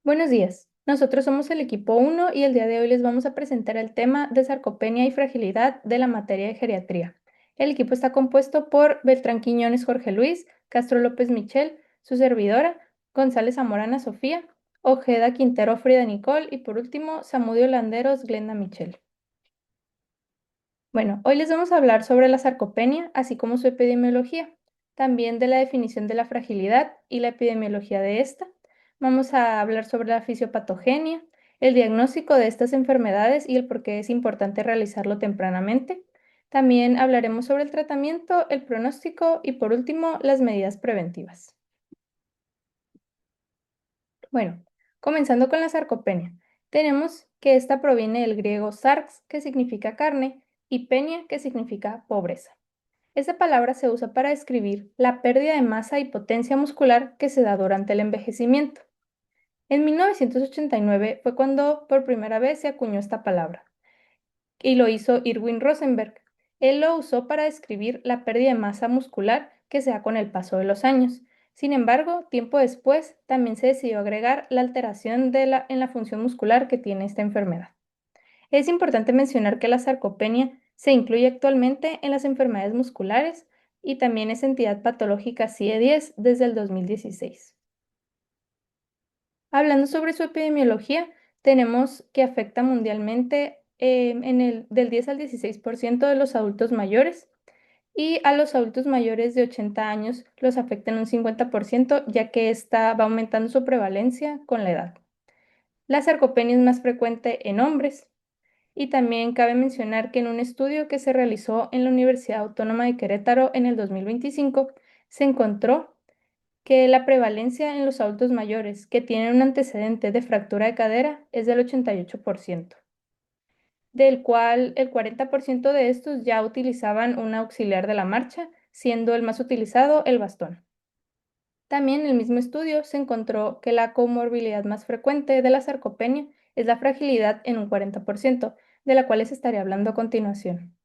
Buenos días. Nosotros somos el equipo 1 y el día de hoy les vamos a presentar el tema de sarcopenia y fragilidad de la materia de geriatría. El equipo está compuesto por Beltrán Quiñones Jorge Luis, Castro López Michel, su servidora, González Zamorana Sofía, Ojeda Quintero Frida Nicole y por último Zamudio Landeros Glenda Michel. Bueno, hoy les vamos a hablar sobre la sarcopenia, así como su epidemiología, también de la definición de la fragilidad y la epidemiología de esta. Vamos a hablar sobre la fisiopatogenia, el diagnóstico de estas enfermedades y el por qué es importante realizarlo tempranamente. También hablaremos sobre el tratamiento, el pronóstico y por último las medidas preventivas. Bueno, comenzando con la sarcopenia. Tenemos que esta proviene del griego sarx, que significa carne, y penia, que significa pobreza. Esta palabra se usa para describir la pérdida de masa y potencia muscular que se da durante el envejecimiento. En 1989 fue cuando por primera vez se acuñó esta palabra, y lo hizo Irwin Rosenberg. Él lo usó para describir la pérdida de masa muscular que se da con el paso de los años. Sin embargo, tiempo después también se decidió agregar la alteración en la función muscular que tiene esta enfermedad. Es importante mencionar que la sarcopenia se incluye actualmente en las enfermedades musculares y también es entidad patológica CIE-10 desde el 2016. Hablando sobre su epidemiología, tenemos que afecta mundialmente del 10 al 16% de los adultos mayores y a los adultos mayores de 80 años los afecta en un 50%, ya que esta va aumentando su prevalencia con la edad. La sarcopenia es más frecuente en hombres y también cabe mencionar que en un estudio que se realizó en la Universidad Autónoma de Querétaro en el 2025 se encontró que la prevalencia en los adultos mayores que tienen un antecedente de fractura de cadera es del 88%, del cual el 40% de estos ya utilizaban un auxiliar de la marcha, siendo el más utilizado el bastón. También en el mismo estudio se encontró que la comorbilidad más frecuente de la sarcopenia es la fragilidad en un 40%, de la cual les estaré hablando a continuación.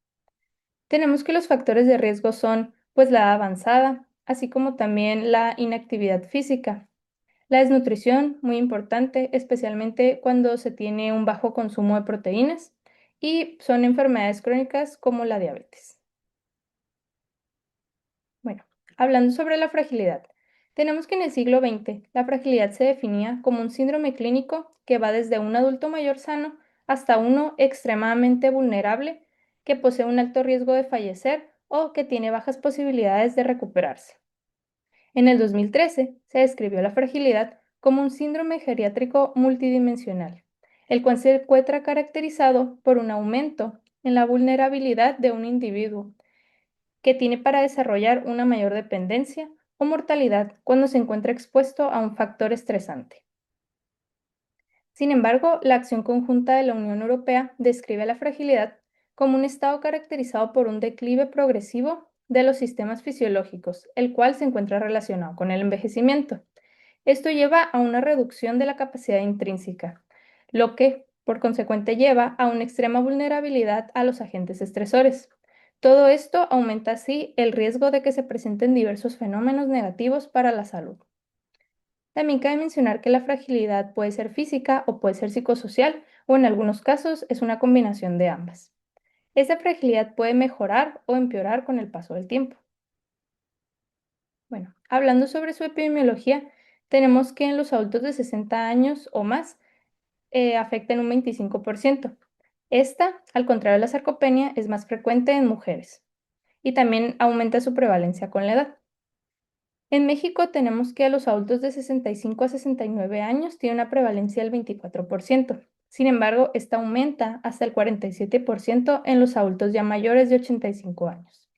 Tenemos que los factores de riesgo son, pues, la edad avanzada, así como también la inactividad física. La desnutrición, muy importante, especialmente cuando se tiene un bajo consumo de proteínas, y son enfermedades crónicas como la diabetes. Bueno, hablando sobre la fragilidad, tenemos que en el siglo XX la fragilidad se definía como un síndrome clínico que va desde un adulto mayor sano hasta uno extremadamente vulnerable que posee un alto riesgo de fallecer o que tiene bajas posibilidades de recuperarse. En el 2013 se describió la fragilidad como un síndrome geriátrico multidimensional, el cual se encuentra caracterizado por un aumento en la vulnerabilidad de un individuo que tiene para desarrollar una mayor dependencia o mortalidad cuando se encuentra expuesto a un factor estresante. Sin embargo, la acción conjunta de la Unión Europea describe la fragilidad como un estado caracterizado por un declive progresivo de los sistemas fisiológicos, el cual se encuentra relacionado con el envejecimiento. Esto lleva a una reducción de la capacidad intrínseca, lo que, por consecuente, lleva a una extrema vulnerabilidad a los agentes estresores. Todo esto aumenta así el riesgo de que se presenten diversos fenómenos negativos para la salud. También cabe mencionar que la fragilidad puede ser física o puede ser psicosocial, o en algunos casos es una combinación de ambas. Esta fragilidad puede mejorar o empeorar con el paso del tiempo. Bueno, hablando sobre su epidemiología, tenemos que en los adultos de 60 años o más afecta en un 25%. Esta, al contrario de la sarcopenia, es más frecuente en mujeres y también aumenta su prevalencia con la edad. En México tenemos que a los adultos de 65 a 69 años tiene una prevalencia del 24%. Sin embargo, esta aumenta hasta el 47% en los adultos ya mayores de 85 años.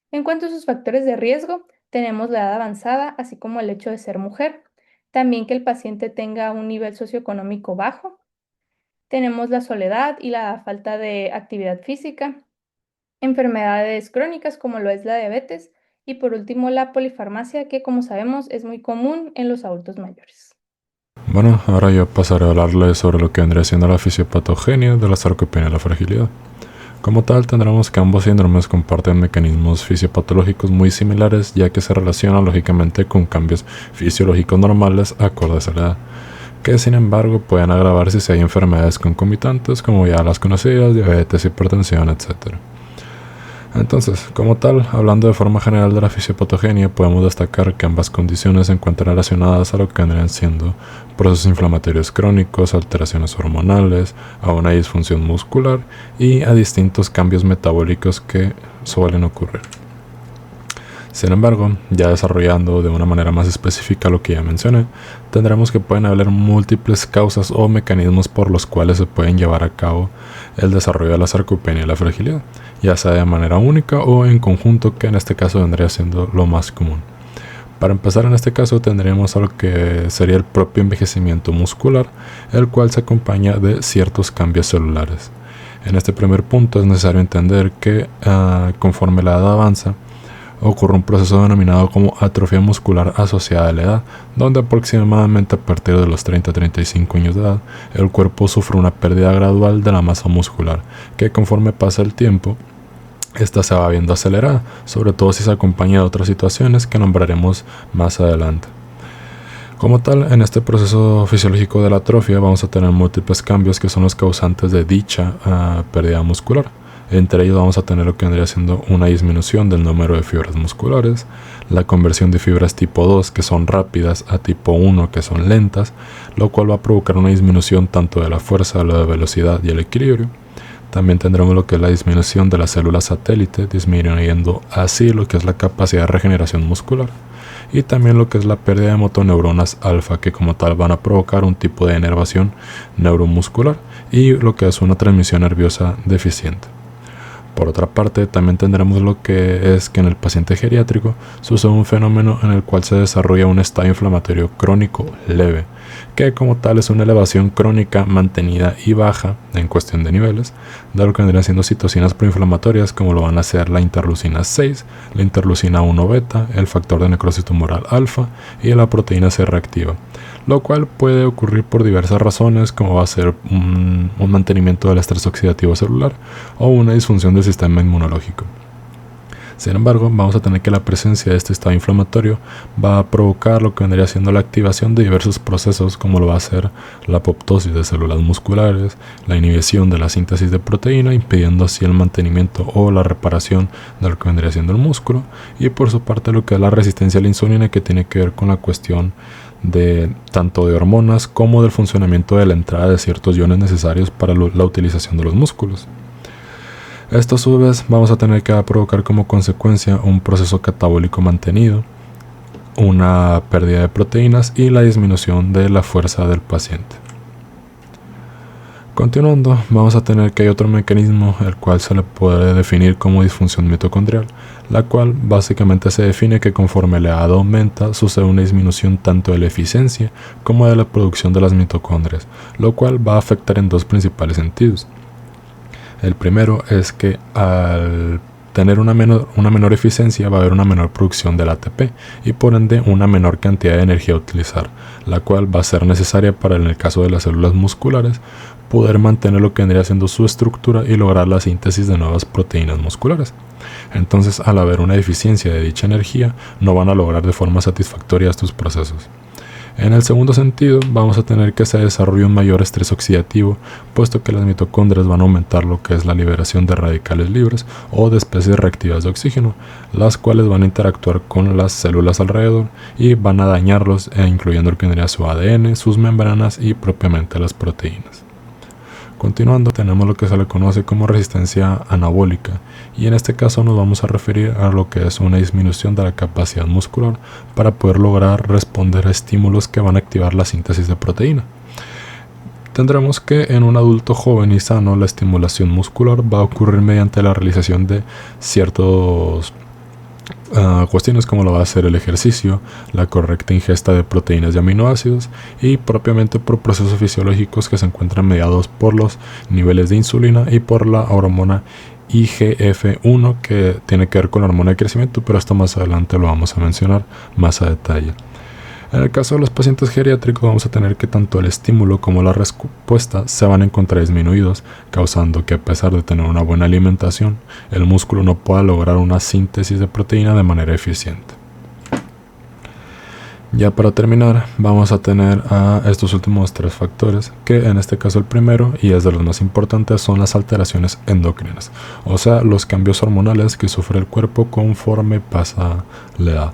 En cuanto a sus factores de riesgo, tenemos la edad avanzada, así como el hecho de ser mujer. También que el paciente tenga un nivel socioeconómico bajo. Tenemos la soledad y la falta de actividad física, enfermedades crónicas como lo es la diabetes y por último la polifarmacia que como sabemos es muy común en los adultos mayores. Bueno, ahora yo pasaré a hablarles sobre lo que vendría siendo la fisiopatogenia de la sarcopenia y la fragilidad. Como tal, tendremos que ambos síndromes comparten mecanismos fisiopatológicos muy similares, ya que se relacionan lógicamente con cambios fisiológicos normales acordes a la edad. que sin embargo pueden agravarse si hay enfermedades concomitantes como ya las conocidas, diabetes, hipertensión, etc. Entonces, como tal, hablando de forma general de la fisiopatogenia, podemos destacar que ambas condiciones se encuentran relacionadas a lo que vendrían siendo procesos inflamatorios crónicos, alteraciones hormonales, a una disfunción muscular y a distintos cambios metabólicos que suelen ocurrir. Sin embargo, ya desarrollando de una manera más específica lo que ya mencioné, tendremos que pueden haber múltiples causas o mecanismos por los cuales se pueden llevar a cabo el desarrollo de la sarcopenia y la fragilidad, ya sea de manera única o en conjunto, que en este caso vendría siendo lo más común. Para empezar, en este caso tendríamos algo que sería el propio envejecimiento muscular, el cual se acompaña de ciertos cambios celulares. En este primer punto es necesario entender que conforme la edad avanza, ocurre un proceso denominado como atrofia muscular asociada a la edad, donde aproximadamente a partir de los 30-35 años de edad, el cuerpo sufre una pérdida gradual de la masa muscular, que conforme pasa el tiempo, esta se va viendo acelerada, sobre todo si se acompaña de otras situaciones que nombraremos más adelante. Como tal, en este proceso fisiológico de la atrofia vamos a tener múltiples cambios que son los causantes de dicha pérdida muscular. Entre ellos vamos a tener lo que vendría siendo una disminución del número de fibras musculares, la conversión de fibras tipo 2 que son rápidas a tipo 1 que son lentas, lo cual va a provocar una disminución tanto de la fuerza, la velocidad y el equilibrio. También tendremos lo que es la disminución de las células satélite, disminuyendo así lo que es la capacidad de regeneración muscular. Y también lo que es la pérdida de motoneuronas alfa, que como tal van a provocar un tipo de inervación neuromuscular y lo que es una transmisión nerviosa deficiente. Por otra parte, también tendremos lo que es que en el paciente geriátrico sucede un fenómeno en el cual se desarrolla un estado inflamatorio crónico leve, que como tal es una elevación crónica mantenida y baja en cuestión de niveles, de lo que vendrían siendo citocinas proinflamatorias como lo van a ser la interleucina 6, la interleucina 1 beta, el factor de necrosis tumoral alfa y la proteína C reactiva, lo cual puede ocurrir por diversas razones, como va a ser un mantenimiento del estrés oxidativo celular o una disfunción del sistema inmunológico. Sin embargo, vamos a tener que la presencia de este estado inflamatorio va a provocar lo que vendría siendo la activación de diversos procesos, como lo va a ser la apoptosis de células musculares, la inhibición de la síntesis de proteína, impidiendo así el mantenimiento o la reparación de lo que vendría siendo el músculo, y por su parte lo que es la resistencia a la insulina, que tiene que ver con la cuestión de tanto de hormonas como del funcionamiento de la entrada de ciertos iones necesarios para la utilización de los músculos. Esto a su vez vamos a tener que provocar como consecuencia un proceso catabólico mantenido, una pérdida de proteínas y la disminución de la fuerza del paciente. Continuando, vamos a tener que hay otro mecanismo el cual se le puede definir como disfunción mitocondrial, la cual básicamente se define que conforme la edad aumenta sucede una disminución tanto de la eficiencia como de la producción de las mitocondrias, lo cual va a afectar en dos principales sentidos. El primero es que al tener una menor eficiencia va a haber una menor producción del ATP y por ende una menor cantidad de energía a utilizar, la cual va a ser necesaria para, en el caso de las células musculares, poder mantener lo que vendría siendo su estructura y lograr la síntesis de nuevas proteínas musculares. Entonces, al haber una deficiencia de dicha energía, no van a lograr de forma satisfactoria estos procesos. En el segundo sentido, vamos a tener que se desarrolle un mayor estrés oxidativo, puesto que las mitocondrias van a aumentar lo que es la liberación de radicales libres o de especies reactivas de oxígeno, las cuales van a interactuar con las células alrededor y van a dañarlos, incluyendo lo que tendría su ADN, sus membranas y propiamente las proteínas. Continuando, tenemos lo que se le conoce como resistencia anabólica, y en este caso nos vamos a referir a lo que es una disminución de la capacidad muscular para poder lograr responder a estímulos que van a activar la síntesis de proteína. Tendremos que en un adulto joven y sano la estimulación muscular va a ocurrir mediante la realización de ciertos cuestiones como lo va a ser el ejercicio, la correcta ingesta de proteínas y aminoácidos y propiamente por procesos fisiológicos que se encuentran mediados por los niveles de insulina y por la hormona IGF-1 que tiene que ver con la hormona de crecimiento, pero esto más adelante lo vamos a mencionar más a detalle. En el caso de los pacientes geriátricos vamos a tener que tanto el estímulo como la respuesta se van a encontrar disminuidos, causando que a pesar de tener una buena alimentación, el músculo no pueda lograr una síntesis de proteína de manera eficiente. Ya para terminar, vamos a tener a estos últimos tres factores, que en este caso el primero, y es de los más importantes, son las alteraciones endocrinas, o sea, los cambios hormonales que sufre el cuerpo conforme pasa la edad.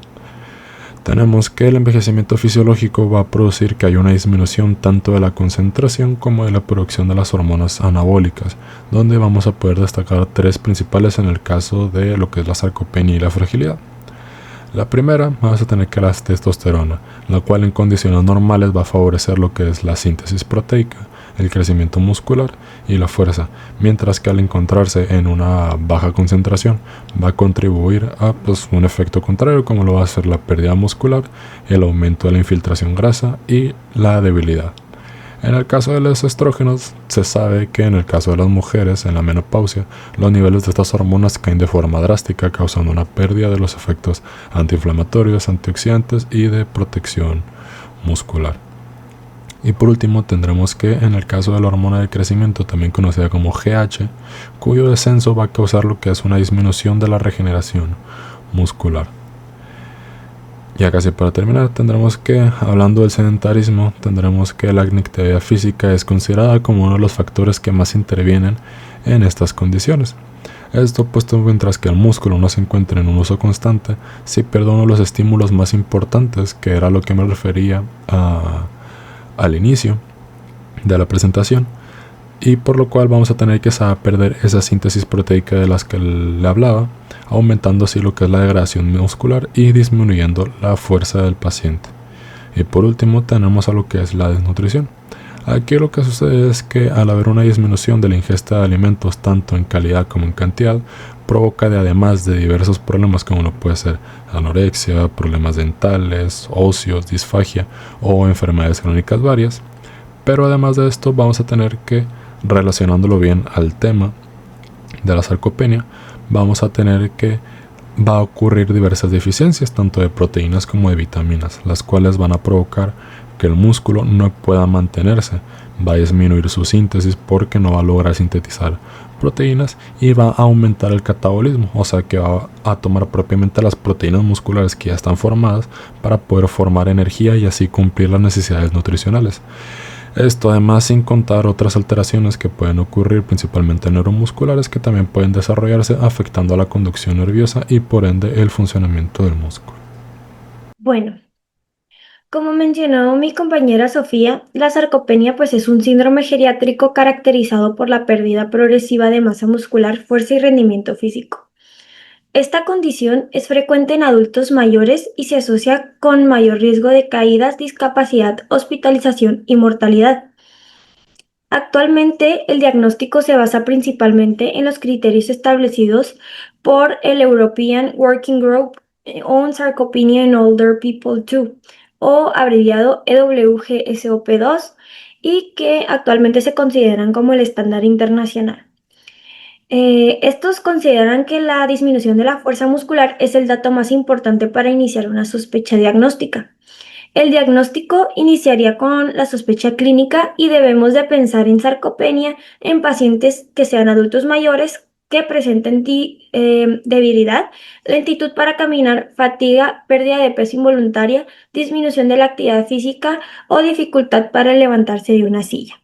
Tenemos que el envejecimiento fisiológico va a producir que haya una disminución tanto de la concentración como de la producción de las hormonas anabólicas, donde vamos a poder destacar tres principales en el caso de lo que es la sarcopenia y la fragilidad. La primera, vamos a tener que la testosterona, la cual en condiciones normales va a favorecer lo que es la síntesis proteica, el crecimiento muscular y la fuerza, mientras que al encontrarse en una baja concentración va a contribuir a un efecto contrario, como lo va a ser la pérdida muscular, el aumento de la infiltración grasa y la debilidad. En el caso de los estrógenos, se sabe que en el caso de las mujeres en la menopausia, los niveles de estas hormonas caen de forma drástica, causando una pérdida de los efectos antiinflamatorios, antioxidantes y de protección muscular. Y por último tendremos que en el caso de la hormona de crecimiento, también conocida como GH, cuyo descenso va a causar lo que es una disminución de la regeneración muscular. Ya casi para terminar, tendremos que, hablando del sedentarismo, tendremos que la inactividad física es considerada como uno de los factores que más intervienen en estas condiciones. Esto puesto mientras que el músculo no se encuentra en un uso constante, si pierde uno de los estímulos más importantes, que era lo que me refería al inicio de la presentación, y por lo cual vamos a tener que perder esa síntesis proteica de las que le hablaba, aumentando así lo que es la degradación muscular y disminuyendo la fuerza del paciente. Y por último tenemos a lo que es la desnutrición. Aquí lo que sucede es que al haber una disminución de la ingesta de alimentos tanto en calidad como en cantidad, provoca además de diversos problemas como lo puede ser anorexia, problemas dentales, óseos, disfagia o enfermedades crónicas varias. Pero además de esto vamos a tener que, relacionándolo bien al tema de la sarcopenia, vamos a tener que va a ocurrir diversas deficiencias tanto de proteínas como de vitaminas, las cuales van a provocar que el músculo no pueda mantenerse, va a disminuir su síntesis porque no va a lograr sintetizar proteínas y va a aumentar el catabolismo, o sea que va a tomar propiamente las proteínas musculares que ya están formadas para poder formar energía y así cumplir las necesidades nutricionales. Esto además sin contar otras alteraciones que pueden ocurrir principalmente neuromusculares que también pueden desarrollarse afectando a la conducción nerviosa y por ende el funcionamiento del músculo. Bueno, como mencionó mi compañera Sofía, la sarcopenia pues es un síndrome geriátrico caracterizado por la pérdida progresiva de masa muscular, fuerza y rendimiento físico. Esta condición es frecuente en adultos mayores y se asocia con mayor riesgo de caídas, discapacidad, hospitalización y mortalidad. Actualmente, el diagnóstico se basa principalmente en los criterios establecidos por el European Working Group on Sarcopenia in Older People 2, o abreviado EWGSOP2, y que actualmente se consideran como el estándar internacional. Estos consideran que la disminución de la fuerza muscular es el dato más importante para iniciar una sospecha diagnóstica. El diagnóstico iniciaría con la sospecha clínica y debemos de pensar en sarcopenia en pacientes que sean adultos mayores que presenten debilidad, lentitud para caminar, fatiga, pérdida de peso involuntaria, disminución de la actividad física o dificultad para levantarse de una silla.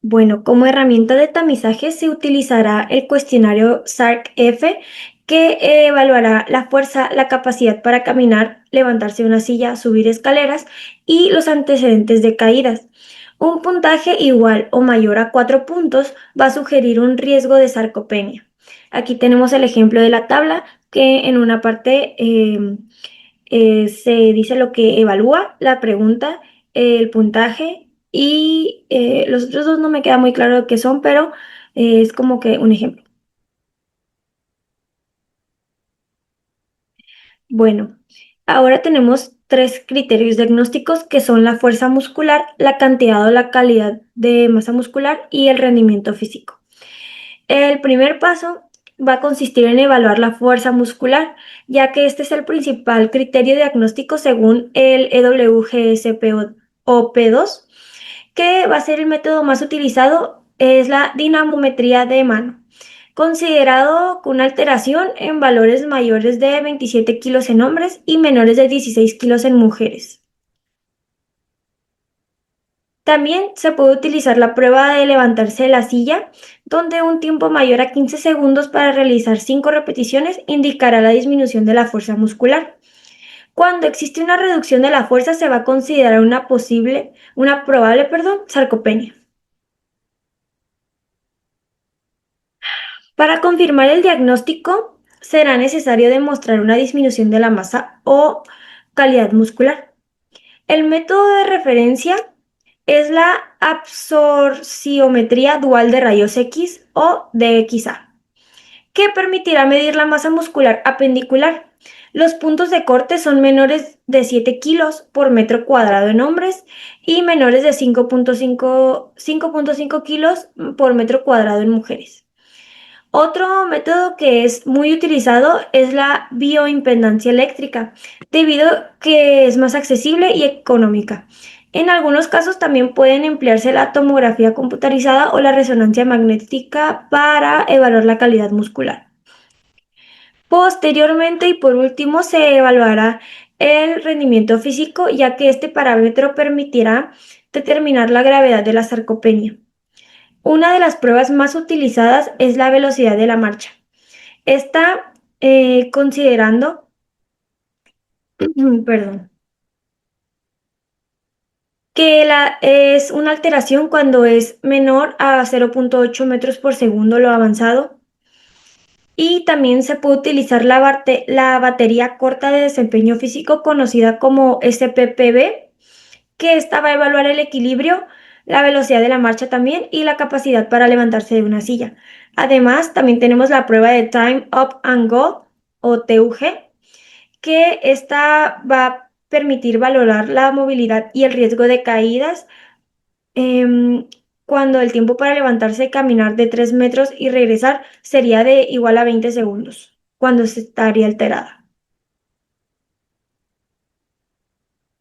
Bueno, como herramienta de tamizaje se utilizará el cuestionario SARC-F, que evaluará la fuerza, la capacidad para caminar, levantarse de una silla, subir escaleras y los antecedentes de caídas. Un puntaje igual o mayor a 4 puntos va a sugerir un riesgo de sarcopenia. Aquí tenemos el ejemplo de la tabla, que en una parte se dice lo que evalúa, la pregunta, el puntaje y los otros dos no me queda muy claro qué son, pero es como que un ejemplo. Bueno, ahora tenemos tres criterios diagnósticos que son la fuerza muscular, la cantidad o la calidad de masa muscular y el rendimiento físico. El primer paso va a consistir en evaluar la fuerza muscular, ya que este es el principal criterio diagnóstico según el EWGSOP2, que va a ser el método más utilizado, es la dinamometría de mano. considerado con una alteración en valores mayores de 27 kilos en hombres y menores de 16 kilos en mujeres. También se puede utilizar la prueba de levantarse de la silla, donde un tiempo mayor a 15 segundos para realizar 5 repeticiones indicará la disminución de la fuerza muscular. Cuando existe una reducción de la fuerza, se va a considerar una probable, sarcopenia. Para confirmar el diagnóstico, será necesario demostrar una disminución de la masa o calidad muscular. El método de referencia es la absorciometría dual de rayos X o DXA, que permitirá medir la masa muscular apendicular. Los puntos de corte son menores de 7 kilos por metro cuadrado en hombres y menores de 5.5 kilos por metro cuadrado en mujeres. Otro método que es muy utilizado es la bioimpedancia eléctrica, debido a que es más accesible y económica. En algunos casos también pueden emplearse la tomografía computarizada o la resonancia magnética para evaluar la calidad muscular. Posteriormente y por último se evaluará el rendimiento físico, ya que este parámetro permitirá determinar la gravedad de la sarcopenia. Una de las pruebas más utilizadas es la velocidad de la marcha. Está considerando, perdón, que es una alteración cuando es menor a 0.8 metros por segundo lo avanzado. Y también se puede utilizar la batería corta de desempeño físico conocida como SPPB, que esta va a evaluar el equilibrio, la velocidad de la marcha también y la capacidad para levantarse de una silla. Además, también tenemos la prueba de Time Up and Go o TUG, que esta va a permitir valorar la movilidad y el riesgo de caídas em, cuando el tiempo para levantarse y caminar de 3 metros y regresar sería de igual a 20 segundos, cuando se estaría alterada.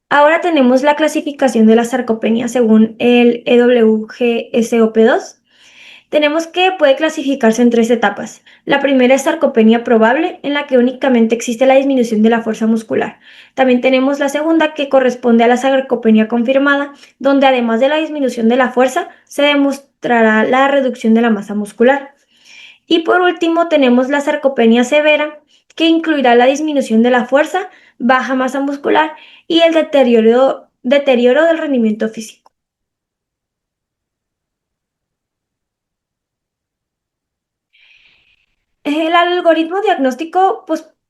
Ahora tenemos la clasificación de la sarcopenia según el EWGSOP2. Tenemos que puede clasificarse en 3 etapas. La primera es sarcopenia probable, en la que únicamente existe la disminución de la fuerza muscular. También tenemos la segunda, que corresponde a la sarcopenia confirmada, donde además de la disminución de la fuerza, se demostrará la reducción de la masa muscular. Y por último, tenemos la sarcopenia severa, que incluirá la disminución de la fuerza, baja masa muscular y el deterioro del rendimiento físico. El algoritmo diagnóstico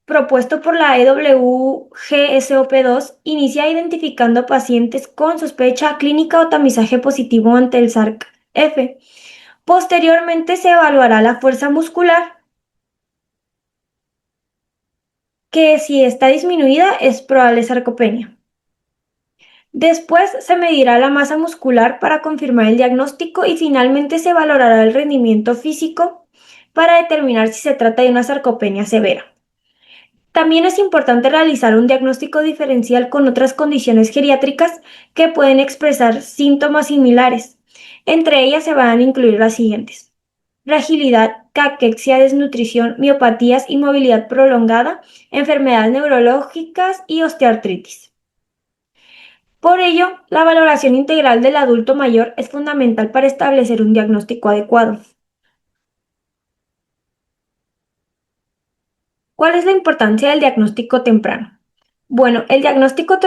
propuesto por la EWGSOP2 inicia identificando pacientes con sospecha clínica o tamizaje positivo ante el SARC-F. Posteriormente se evaluará la fuerza muscular, que si está disminuida es probable sarcopenia. Después se medirá la masa muscular para confirmar el diagnóstico y finalmente se valorará el rendimiento físico para determinar si se trata de una sarcopenia severa. También es importante realizar un diagnóstico diferencial con otras condiciones geriátricas que pueden expresar síntomas similares. Entre ellas se van a incluir las siguientes: fragilidad, caquexia, desnutrición, miopatías, inmovilidad prolongada, enfermedades neurológicas y osteoartritis. Por ello, la valoración integral del adulto mayor es fundamental para establecer un diagnóstico adecuado. ¿Cuál es la importancia del diagnóstico temprano? Bueno, el diagnóstico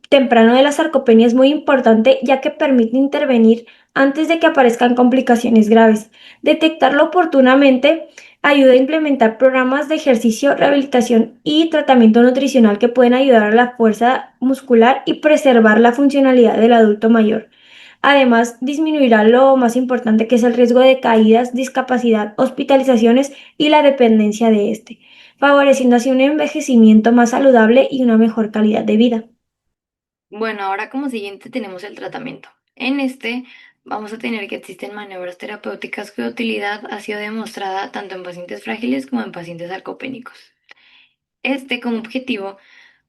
temprano de la sarcopenia es muy importante, ya que permite intervenir antes de que aparezcan complicaciones graves. Detectarlo oportunamente ayuda a implementar programas de ejercicio, rehabilitación y tratamiento nutricional que pueden ayudar a la fuerza muscular y preservar la funcionalidad del adulto mayor. Además, disminuirá lo más importante, que es el riesgo de caídas, discapacidad, hospitalizaciones y la dependencia de este, favoreciendo así un envejecimiento más saludable y una mejor calidad de vida. Bueno, ahora como siguiente tenemos el tratamiento. En este vamos a tener que existen maniobras terapéuticas cuya utilidad ha sido demostrada tanto en pacientes frágiles como en pacientes sarcopénicos. Este como objetivo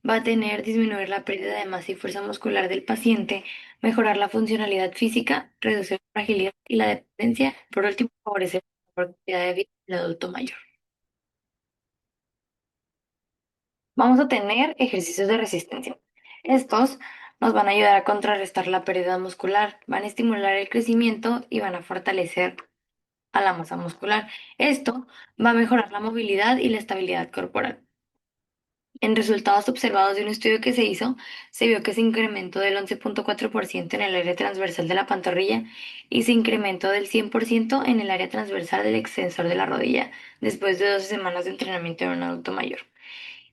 va a tener disminuir la pérdida de masa y fuerza muscular del paciente, mejorar la funcionalidad física, reducir la fragilidad y la dependencia, por último favorecer mejor calidad de vida del adulto mayor. Vamos a tener ejercicios de resistencia. Estos nos van a ayudar a contrarrestar la pérdida muscular, van a estimular el crecimiento y van a fortalecer a la masa muscular. Esto va a mejorar la movilidad y la estabilidad corporal. En resultados observados de un estudio que se hizo, se vio que se incrementó del 11,4% en el área transversal de la pantorrilla y se incrementó del 100% en el área transversal del extensor de la rodilla después de 12 semanas de entrenamiento en un adulto mayor.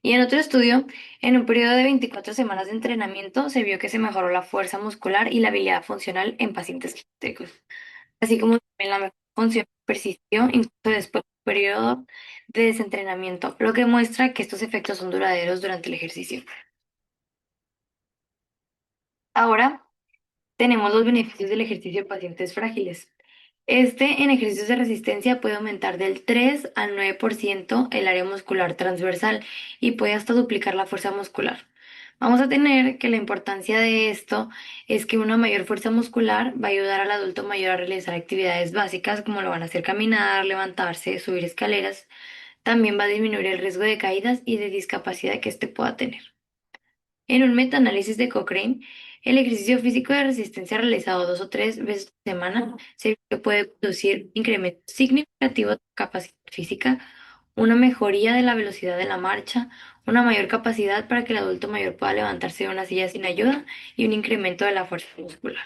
Y en otro estudio, en un periodo de 24 semanas de entrenamiento, se vio que se mejoró la fuerza muscular y la habilidad funcional en pacientes clínicos, así como también la mejor función persistió incluso después de un periodo de desentrenamiento, lo que muestra que estos efectos son duraderos durante el ejercicio. Ahora tenemos los beneficios del ejercicio en pacientes frágiles. Este en ejercicios de resistencia puede aumentar del 3 al 9% el área muscular transversal y puede hasta duplicar la fuerza muscular. Vamos a tener que la importancia de esto es que una mayor fuerza muscular va a ayudar al adulto mayor a realizar actividades básicas como lo van a hacer caminar, levantarse, subir escaleras. También va a disminuir el riesgo de caídas y de discapacidad que éste pueda tener. En un metaanálisis de Cochrane, el ejercicio físico de resistencia realizado 2 o 3 veces a la semana se vio que puede producir un incremento significativo de capacidad física, una mejoría de la velocidad de la marcha, una mayor capacidad para que el adulto mayor pueda levantarse de una silla sin ayuda y un incremento de la fuerza muscular.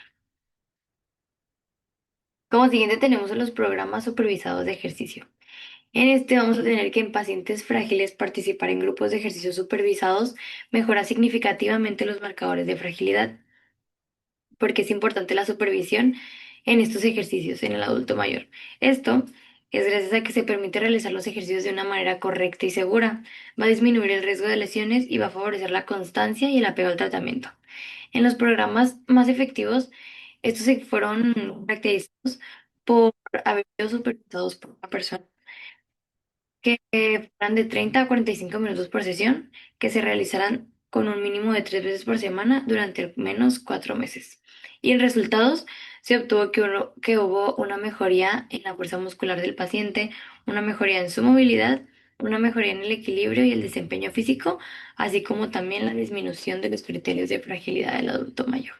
Como siguiente tenemos los programas supervisados de ejercicio. En este vamos a tener que en pacientes frágiles participar en grupos de ejercicios supervisados mejora significativamente los marcadores de fragilidad, porque es importante la supervisión en estos ejercicios en el adulto mayor. Esto es gracias a que se permite realizar los ejercicios de una manera correcta y segura, va a disminuir el riesgo de lesiones y va a favorecer la constancia y el apego al tratamiento. En los programas más efectivos, estos se fueron caracterizados por haber sido supervisados por una persona que fueran de 30 a 45 minutos por sesión, que se realizarán con un mínimo de 3 veces por semana durante al menos 4 meses. Y en resultados se obtuvo que hubo una mejoría en la fuerza muscular del paciente, una mejoría en su movilidad, una mejoría en el equilibrio y el desempeño físico, así como también la disminución de los criterios de fragilidad del adulto mayor.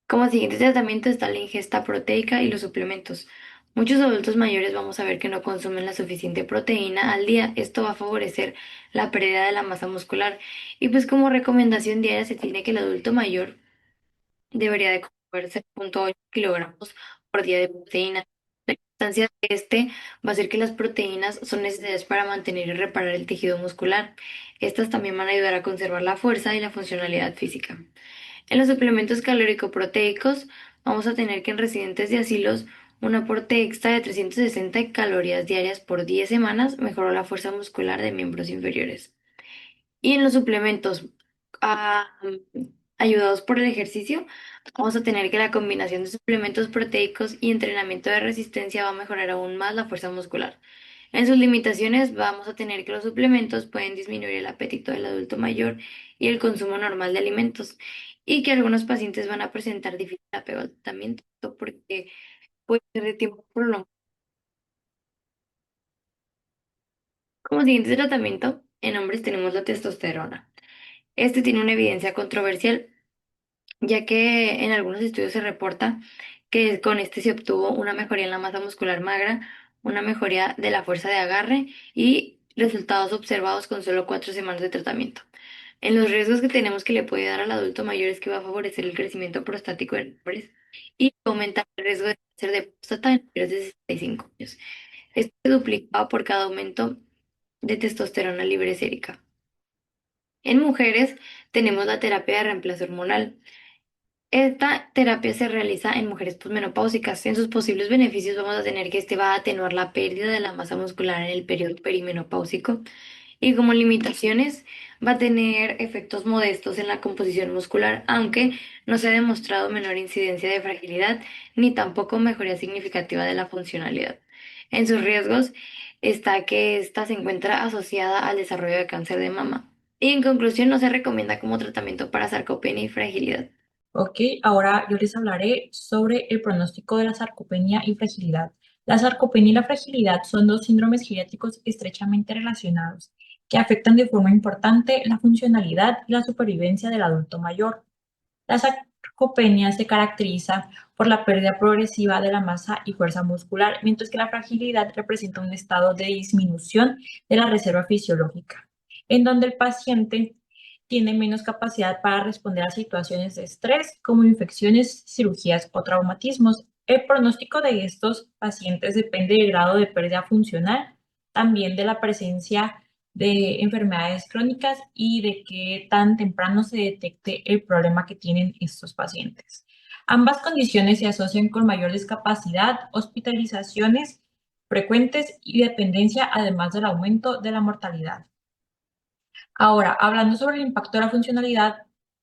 Como siguiente tratamiento está la ingesta proteica y los suplementos. Muchos adultos mayores vamos a ver que no consumen la suficiente proteína al día. Esto va a favorecer la pérdida de la masa muscular. Y pues como recomendación diaria se tiene que el adulto mayor debería de comer 0,8 kilogramos por día de proteína. La importancia de este va a ser que las proteínas son necesarias para mantener y reparar el tejido muscular. Estas también van a ayudar a conservar la fuerza y la funcionalidad física. En los suplementos calórico-proteicos, vamos a tener que en residentes de asilos, un aporte extra de 360 calorías diarias por 10 semanas mejoró la fuerza muscular de miembros inferiores. Y en los suplementos ah, ayudados por el ejercicio, vamos a tener que la combinación de suplementos proteicos y entrenamiento de resistencia va a mejorar aún más la fuerza muscular. En sus limitaciones, vamos a tener que los suplementos pueden disminuir el apetito del adulto mayor y el consumo normal de alimentos, y que algunos pacientes van a presentar difícil apego al tratamiento porque puede ser de tiempo prolongado. Como siguiente tratamiento, en hombres tenemos la testosterona. Este tiene una evidencia controversial, ya que en algunos estudios se reporta que con este se obtuvo una mejoría en la masa muscular magra, una mejoría de la fuerza de agarre y resultados observados con solo 4 semanas de tratamiento. En los riesgos que tenemos que le puede dar al adulto mayor es que va a favorecer el crecimiento prostático en hombres y aumentar el riesgo de cáncer de próstata en mayores de 65 años. Esto es duplicado por cada aumento de testosterona libre sérica. En mujeres tenemos la terapia de reemplazo hormonal. Esta terapia se realiza en mujeres posmenopáusicas. En sus posibles beneficios vamos a tener que este va a atenuar la pérdida de la masa muscular en el periodo perimenopáusico y como limitaciones va a tener efectos modestos en la composición muscular, aunque no se ha demostrado menor incidencia de fragilidad ni tampoco mejoría significativa de la funcionalidad. En sus riesgos está que esta se encuentra asociada al desarrollo de cáncer de mama. Y en conclusión, no se recomienda como tratamiento para sarcopenia y fragilidad. Ok, ahora yo les hablaré sobre el pronóstico de la sarcopenia y fragilidad. La sarcopenia y la fragilidad son dos síndromes geriátricos estrechamente relacionados que afectan de forma importante la funcionalidad y la supervivencia del adulto mayor. La sarcopenia se caracteriza por la pérdida progresiva de la masa y fuerza muscular, mientras que la fragilidad representa un estado de disminución de la reserva fisiológica, en donde el paciente tiene menos capacidad para responder a situaciones de estrés como infecciones, cirugías o traumatismos. El pronóstico de estos pacientes depende del grado de pérdida funcional, también de la presencia de enfermedades crónicas y de qué tan temprano se detecte el problema que tienen estos pacientes. Ambas condiciones se asocian con mayor discapacidad, hospitalizaciones frecuentes y dependencia, además del aumento de la mortalidad. Ahora, hablando sobre el impacto de la funcionalidad,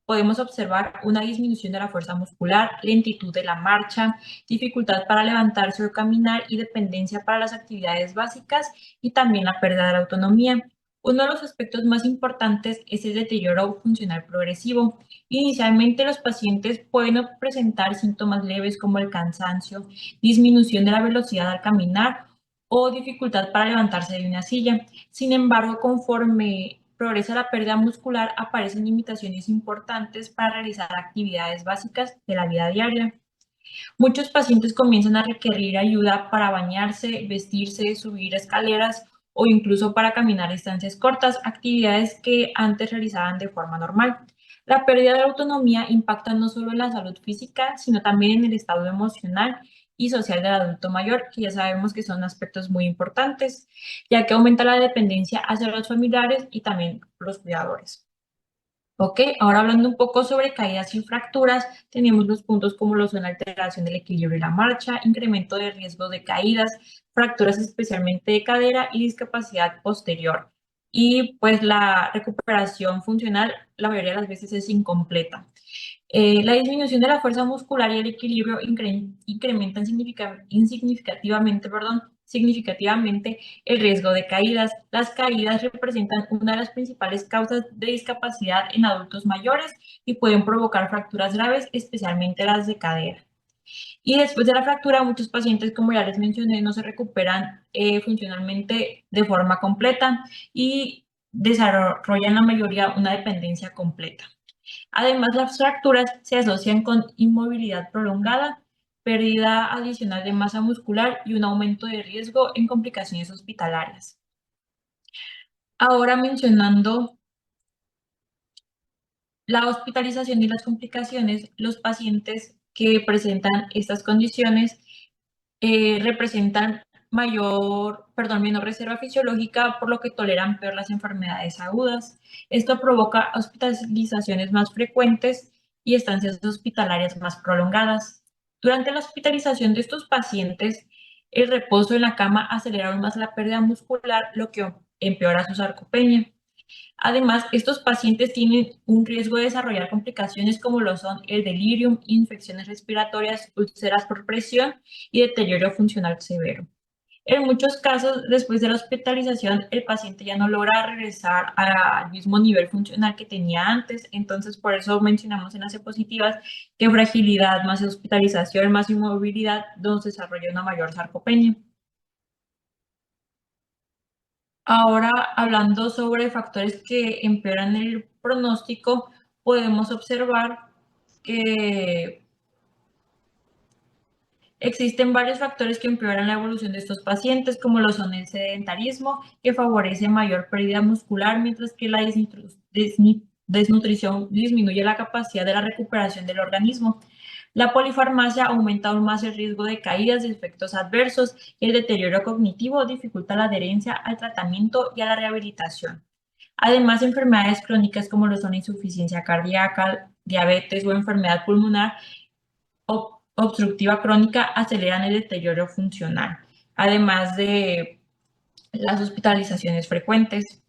podemos observar una disminución de la fuerza muscular, lentitud de la marcha, dificultad para levantarse o caminar y dependencia para las actividades básicas y también la pérdida de la autonomía. Uno de los aspectos más importantes es el deterioro funcional progresivo. Inicialmente los pacientes pueden presentar síntomas leves como el cansancio, disminución de la velocidad al caminar o dificultad para levantarse de una silla. Sin embargo, conforme progresa la pérdida muscular, aparecen limitaciones importantes para realizar actividades básicas de la vida diaria. Muchos pacientes comienzan a requerir ayuda para bañarse, vestirse, subir escaleras o incluso para caminar distancias cortas, actividades que antes realizaban de forma normal. La pérdida de autonomía impacta no solo en la salud física, sino también en el estado emocional y social del adulto mayor, que ya sabemos que son aspectos muy importantes, ya que aumenta la dependencia hacia los familiares y también los cuidadores. Ok, ahora hablando un poco sobre caídas y fracturas, tenemos los puntos como lo son alteración del equilibrio y la marcha, incremento de riesgo de caídas, fracturas especialmente de cadera y discapacidad posterior. Y pues la recuperación funcional la mayoría de las veces es incompleta. La disminución de la fuerza muscular y el equilibrio incrementan significativamente el riesgo de caídas. Las caídas representan una de las principales causas de discapacidad en adultos mayores y pueden provocar fracturas graves, especialmente las de cadera. Y después de la fractura, muchos pacientes, como ya les mencioné, no se recuperan funcionalmente de forma completa y desarrollan la mayoría una dependencia completa. Además, las fracturas se asocian con inmovilidad prolongada, pérdida adicional de masa muscular y un aumento de riesgo en complicaciones hospitalarias. Ahora mencionando la hospitalización y las complicaciones, los pacientes que presentan estas condiciones representan menor reserva fisiológica, por lo que toleran peor las enfermedades agudas. Esto provoca hospitalizaciones más frecuentes y estancias hospitalarias más prolongadas. Durante la hospitalización de estos pacientes, el reposo en la cama acelera aún más la pérdida muscular, lo que empeora su sarcopenia. Además, estos pacientes tienen un riesgo de desarrollar complicaciones como lo son el delirium, infecciones respiratorias, úlceras por presión y deterioro funcional severo. En muchos casos, después de la hospitalización, el paciente ya no logra regresar al mismo nivel funcional que tenía antes, entonces por eso mencionamos en las diapositivas que fragilidad más hospitalización más inmovilidad nos desarrolla una mayor sarcopenia. Ahora, hablando sobre factores que empeoran el pronóstico, podemos observar que existen varios factores que empeoran la evolución de estos pacientes, como lo son el sedentarismo, que favorece mayor pérdida muscular, mientras que la desnutrición disminuye la capacidad de la recuperación del organismo. La polifarmacia aumenta aún más el riesgo de caídas y efectos adversos y el deterioro cognitivo dificulta la adherencia al tratamiento y a la rehabilitación. Además, enfermedades crónicas como lo son insuficiencia cardíaca, diabetes o enfermedad pulmonar obstructiva crónica aceleran el deterioro funcional, además de las hospitalizaciones frecuentes.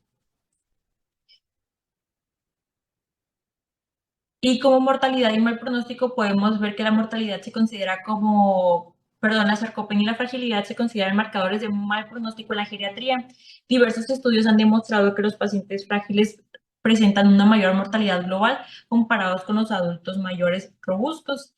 Y como mortalidad y mal pronóstico podemos ver que la mortalidad se considera la sarcopenia y la fragilidad se consideran marcadores de mal pronóstico en la geriatría. Diversos estudios han demostrado que los pacientes frágiles presentan una mayor mortalidad global comparados con los adultos mayores robustos.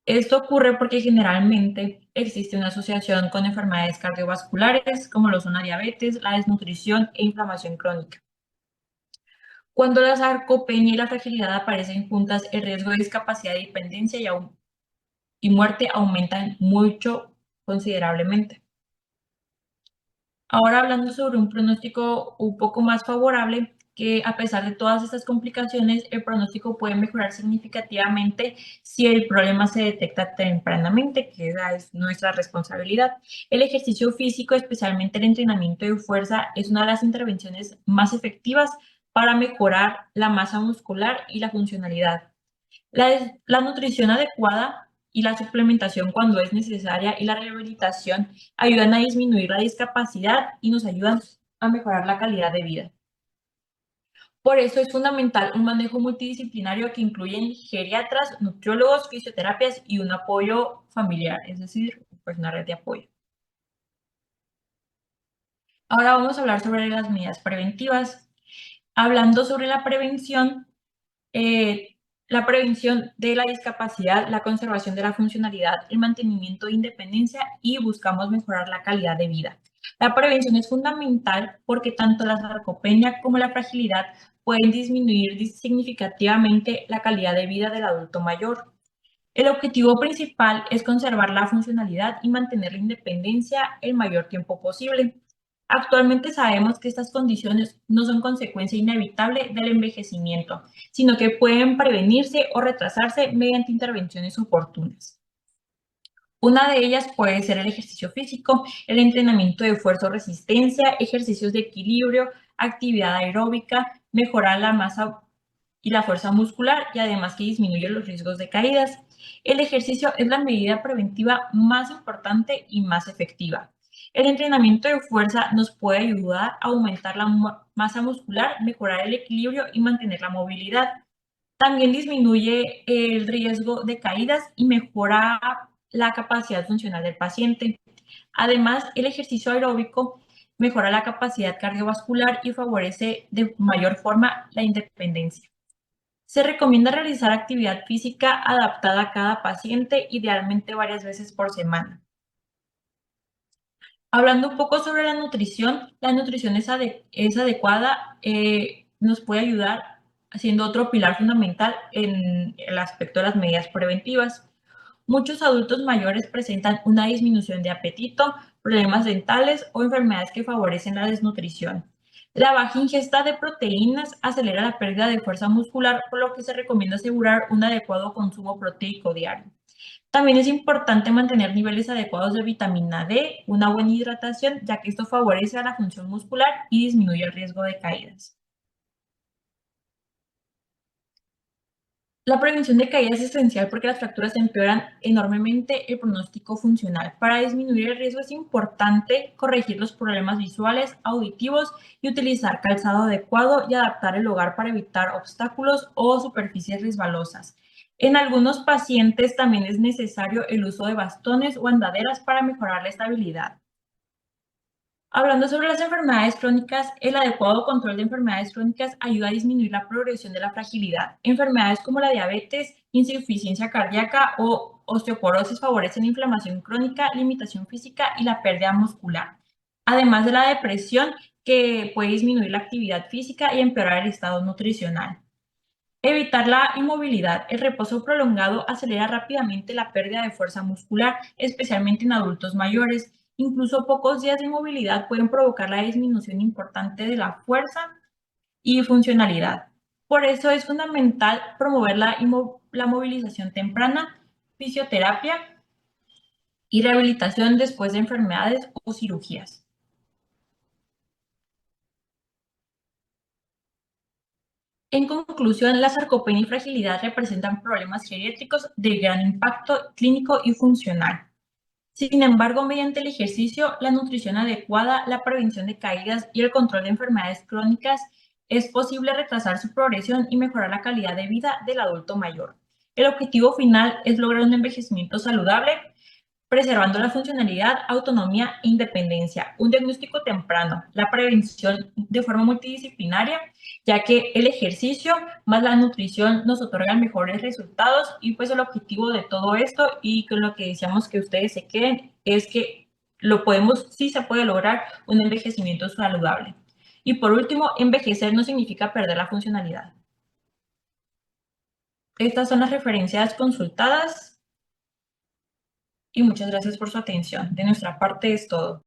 Esto ocurre porque generalmente existe una asociación con enfermedades cardiovasculares, como lo son la diabetes, la desnutrición e inflamación crónica. Cuando la sarcopenia y la fragilidad aparecen juntas, el riesgo de discapacidad, dependencia y muerte aumentan mucho considerablemente. Ahora hablando sobre un pronóstico un poco más favorable, que a pesar de todas estas complicaciones, el pronóstico puede mejorar significativamente si el problema se detecta tempranamente, que esa es nuestra responsabilidad. El ejercicio físico, especialmente el entrenamiento de fuerza, es una de las intervenciones más efectivas para mejorar la masa muscular y la funcionalidad. La nutrición adecuada y la suplementación cuando es necesaria y la rehabilitación ayudan a disminuir la discapacidad y nos ayudan a mejorar la calidad de vida. Por eso es fundamental un manejo multidisciplinario que incluye geriatras, nutriólogos, fisioterapias y un apoyo familiar, es decir, pues una red de apoyo. Ahora vamos a hablar sobre las medidas preventivas. Hablando sobre la prevención de la discapacidad, la conservación de la funcionalidad, el mantenimiento de independencia y buscamos mejorar la calidad de vida. La prevención es fundamental porque tanto la sarcopenia como la fragilidad pueden disminuir significativamente la calidad de vida del adulto mayor. El objetivo principal es conservar la funcionalidad y mantener la independencia el mayor tiempo posible. Actualmente sabemos que estas condiciones no son consecuencia inevitable del envejecimiento, sino que pueden prevenirse o retrasarse mediante intervenciones oportunas. Una de ellas puede ser el ejercicio físico, el entrenamiento de fuerza o resistencia, ejercicios de equilibrio, actividad aeróbica, mejorar la masa y la fuerza muscular y además que disminuye los riesgos de caídas. El ejercicio es la medida preventiva más importante y más efectiva. El entrenamiento de fuerza nos puede ayudar a aumentar la masa muscular, mejorar el equilibrio y mantener la movilidad. También disminuye el riesgo de caídas y mejora la capacidad funcional del paciente. Además, el ejercicio aeróbico mejora la capacidad cardiovascular y favorece de mayor forma la independencia. Se recomienda realizar actividad física adaptada a cada paciente, idealmente varias veces por semana. Hablando un poco sobre la nutrición es adecuada, nos puede ayudar siendo otro pilar fundamental en el aspecto de las medidas preventivas. Muchos adultos mayores presentan una disminución de apetito, problemas dentales o enfermedades que favorecen la desnutrición. La baja ingesta de proteínas acelera la pérdida de fuerza muscular, por lo que se recomienda asegurar un adecuado consumo proteico diario. También es importante mantener niveles adecuados de vitamina D, una buena hidratación, ya que esto favorece a la función muscular y disminuye el riesgo de caídas. La prevención de caídas es esencial porque las fracturas empeoran enormemente el pronóstico funcional. Para disminuir el riesgo es importante corregir los problemas visuales, auditivos y utilizar calzado adecuado y adaptar el hogar para evitar obstáculos o superficies resbalosas. En algunos pacientes también es necesario el uso de bastones o andaderas para mejorar la estabilidad. Hablando sobre las enfermedades crónicas, el adecuado control de enfermedades crónicas ayuda a disminuir la progresión de la fragilidad. Enfermedades como la diabetes, insuficiencia cardíaca o osteoporosis favorecen la inflamación crónica, limitación física y la pérdida muscular. Además de la depresión, que puede disminuir la actividad física y empeorar el estado nutricional. Evitar la inmovilidad. El reposo prolongado acelera rápidamente la pérdida de fuerza muscular, especialmente en adultos mayores. Incluso pocos días de inmovilidad pueden provocar la disminución importante de la fuerza y funcionalidad. Por eso es fundamental promover la movilización temprana, fisioterapia y rehabilitación después de enfermedades o cirugías. En conclusión, la sarcopenia y fragilidad representan problemas geriátricos de gran impacto clínico y funcional. Sin embargo, mediante el ejercicio, la nutrición adecuada, la prevención de caídas y el control de enfermedades crónicas, es posible retrasar su progresión y mejorar la calidad de vida del adulto mayor. El objetivo final es lograr un envejecimiento saludable preservando la funcionalidad, autonomía e independencia, un diagnóstico temprano, la prevención de forma multidisciplinaria, ya que el ejercicio más la nutrición nos otorgan mejores resultados y pues el objetivo de todo esto y con lo que deseamos que ustedes se queden es que sí se puede lograr un envejecimiento saludable. Y por último, envejecer no significa perder la funcionalidad. Estas son las referencias consultadas y muchas gracias por su atención. De nuestra parte es todo.